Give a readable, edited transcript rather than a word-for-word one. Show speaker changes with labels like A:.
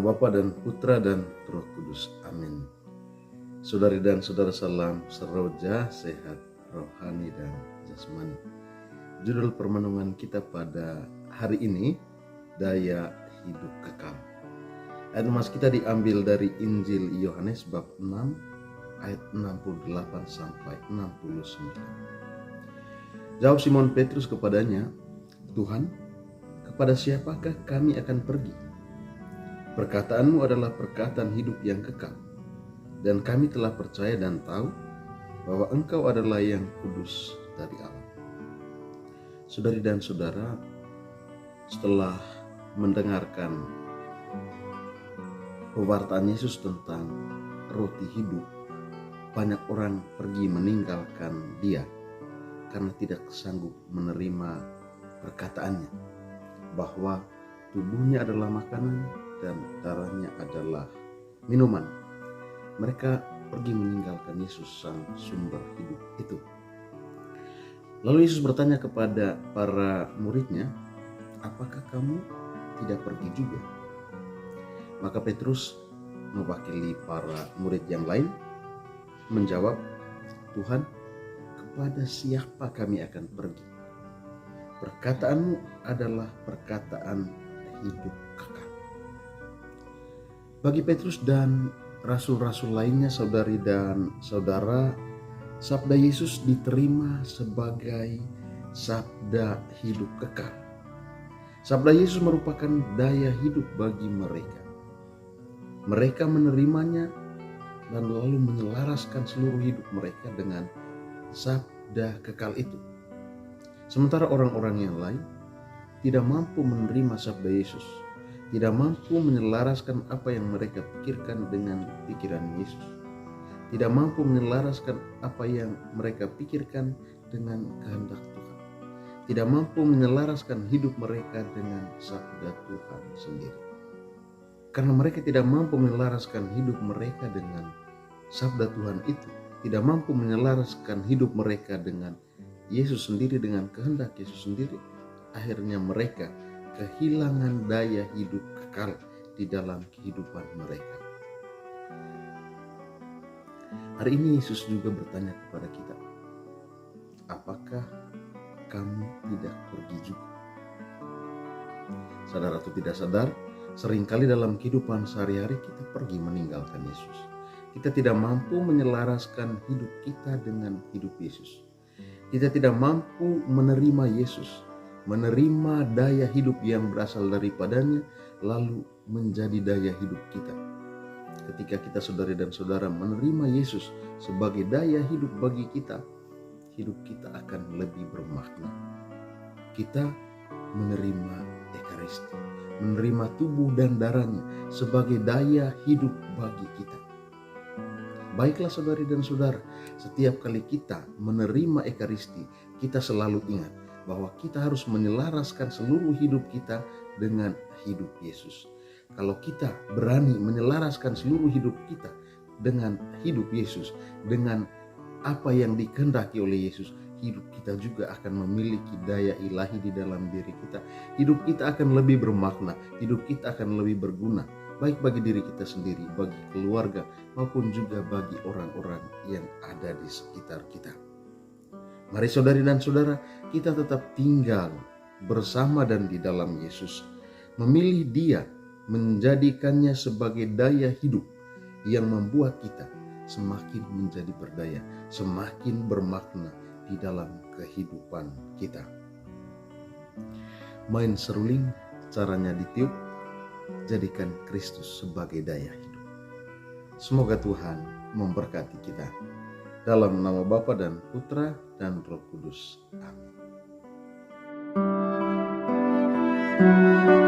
A: Bapa dan Putra dan Roh Kudus. Amin. Saudari dan saudara, salam seroja, sehat rohani dan jasmani. Judul permenungan kita pada hari ini, daya hidup kekal. Ayat mas kita diambil dari Injil Yohanes bab 6 ayat 68 sampai 69. Jawab Simon Petrus kepadanya, Tuhan, kepada siapakah kami akan pergi? Perkataanmu adalah perkataan hidup yang kekal, dan kami telah percaya dan tahu bahwa Engkau adalah yang kudus dari Allah. Saudari dan saudara, setelah mendengarkan pewartaan Yesus tentang roti hidup, banyak orang pergi meninggalkan Dia karena tidak sanggup menerima perkataannya bahwa tubuhnya adalah makanan dan darahnya adalah minuman. Mereka pergi meninggalkan Yesus, sang sumber hidup itu. Lalu Yesus bertanya kepada para muridnya, apakah kamu tidak pergi juga? Maka Petrus mewakili para murid yang lain menjawab, Tuhan, kepada siapa kami akan pergi? Perkataanmu adalah perkataan hidup kekal. Bagi Petrus dan rasul-rasul lainnya, saudari dan saudara, sabda Yesus diterima sebagai sabda hidup kekal. Sabda Yesus merupakan daya hidup bagi mereka. Mereka menerimanya dan lalu menyelaraskan seluruh hidup mereka dengan sabda kekal itu. Sementara orang-orang yang lain tidak mampu menerima sabda Yesus, tidak mampu menyelaraskan apa yang mereka pikirkan dengan pikiran Yesus, tidak mampu menyelaraskan apa yang mereka pikirkan dengan kehendak Tuhan, tidak mampu menyelaraskan hidup mereka dengan sabda Tuhan sendiri. Karena mereka tidak mampu menyelaraskan hidup mereka dengan sabda Tuhan itu, tidak mampu menyelaraskan hidup mereka dengan Yesus sendiri, dengan kehendak Yesus sendiri, akhirnya mereka kehilangan daya hidup kekal di dalam kehidupan mereka. Hari ini Yesus juga bertanya kepada kita, apakah kamu tidak pergi juga? Sadar atau tidak sadar, seringkali dalam kehidupan sehari-hari kita pergi meninggalkan Yesus. Kita tidak mampu menyelaraskan hidup kita dengan hidup Yesus. Kita tidak mampu menerima Yesus, menerima daya hidup yang berasal daripadanya, lalu menjadi daya hidup kita. Ketika kita, saudari dan saudara, menerima Yesus sebagai daya hidup bagi kita, hidup kita akan lebih bermakna. Kita menerima Ekaristi, menerima tubuh dan darahnya sebagai daya hidup bagi kita. Baiklah saudari dan saudara, setiap kali kita menerima Ekaristi, kita selalu ingat bahwa kita harus menyelaraskan seluruh hidup kita dengan hidup Yesus. Kalau kita berani menyelaraskan seluruh hidup kita dengan hidup Yesus, dengan apa yang dikehendaki oleh Yesus, hidup kita juga akan memiliki daya ilahi di dalam diri kita. Hidup kita akan lebih bermakna, hidup kita akan lebih berguna, baik bagi diri kita sendiri, bagi keluarga, maupun juga bagi orang-orang yang ada di sekitar kita. Mari saudari dan saudara, kita tetap tinggal bersama dan di dalam Yesus. Memilih Dia, menjadikannya sebagai daya hidup yang membuat kita semakin menjadi berdaya, semakin bermakna di dalam kehidupan kita. Main seruling, caranya ditiup, jadikan Kristus sebagai daya hidup. Semoga Tuhan memberkati kita. Dalam nama Bapa dan Putra dan Roh Kudus. Amin.